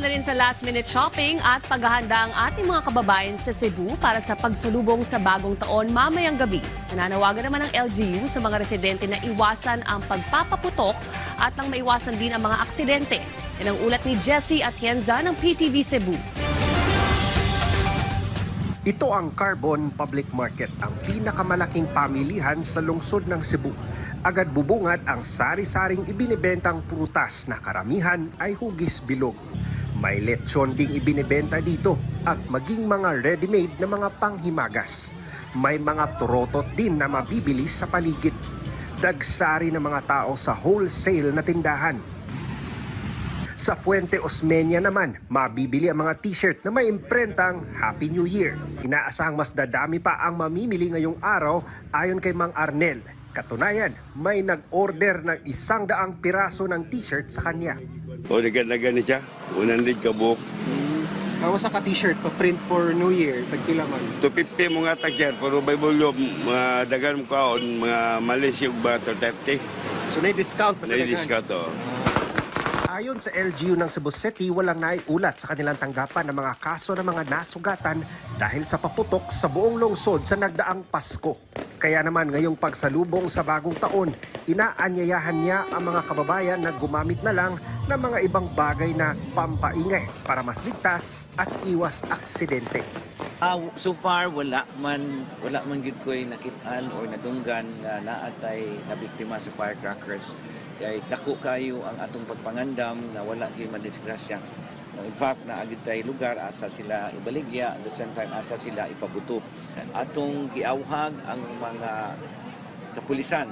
na rin sa last-minute shopping at paghahanda ang ating mga kababayan sa Cebu para sa pagsulubong sa bagong taon mamayang gabi. Nananawagan naman ng LGU sa mga residente na iwasan ang pagpapaputok at nang maiwasan din ang mga aksidente. Yan ang ulat ni Jessie Atienza ng PTV Cebu. Ito ang Carbon Public Market, ang pinakamalaking pamilihan sa lungsod ng Cebu. Agad bubungad ang sari-saring ibinibentang prutas na karamihan ay hugis bilog. May lechon ding ibinibenta dito at maging mga ready-made na mga panghimagas. May mga turotot din na mabibili sa paligid. Dagsari ng mga tao sa wholesale na tindahan. Sa Fuente Osmeña naman, mabibili ang mga t-shirt na may imprentang Happy New Year. Inaasahang mas dadami pa ang mamimili ngayong araw ayon kay Mang Arnel. Katunayan, may nag-order ng 100 piraso ng t-shirt sa kanya. O, naganda-ganda siya. Unang lig kabuk. Kamusta ka t-shirt pa-print for New Year? Tagpila man. 250 mga tag-shirt, pero may volume, mga dagan mo kaon, mga Malaysia ba 30. So na-discount pa sa dagan? Na-discount to. Ayon sa LGU ng Cebu City, walang naiulat sa kanilang tanggapan ng mga kaso ng mga nasugatan dahil sa paputok sa buong lungsod sa nagdaang Pasko. Kaya naman ngayong pagsalubong sa bagong taon, inaanyayahan niya ang mga kababayan na gumamit na lang ng mga ibang bagay na pampaingay para mas ligtas at iwas aksidente. So far wala man gid ko'y nakitaan or nadunggan nga naatay na biktima sa firecrackers. Kay dako kayo ang atong pagpangandam na wala gyud madisgrasya. In fact, naagid tay lugar asa sila ibaligya, at the same time asa sila ipabuto. Atong giawhag ang mga kapulisan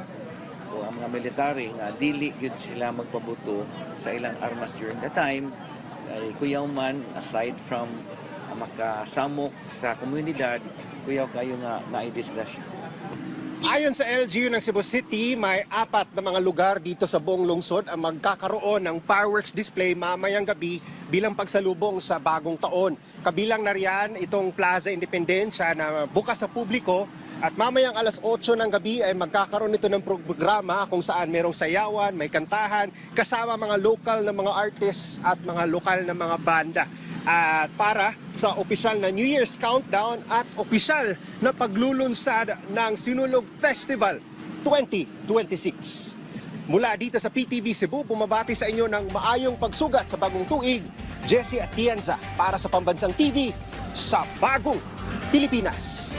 o ang mga military nga dili gyud sila magpabuto sa ilang armas during the time. Kuyaw man, aside from makasamok sa komunidad, kuyaw kayo nga naidisgrasya. Ayon sa LGU ng Cebu City, may 4 na mga lugar dito sa buong lungsod ang magkakaroon ng fireworks display mamayang gabi bilang pagsalubong sa bagong taon. Kabilang na riyan itong Plaza Independencia na bukas sa publiko at mamayang alas 8 ng gabi ay magkakaroon ito ng programa kung saan merong sayawan, may kantahan, kasama mga local na mga artists at mga lokal na mga banda. At para sa opisyal na New Year's countdown at opisyal na paglulunsad ng Sinulog Festival 2026. Mula dito sa PTV Cebu, bumabati sa inyo ng maayong pagsugat sa bagong tuig, Jessie Atienza para sa Pambansang TV sa Bagong Pilipinas.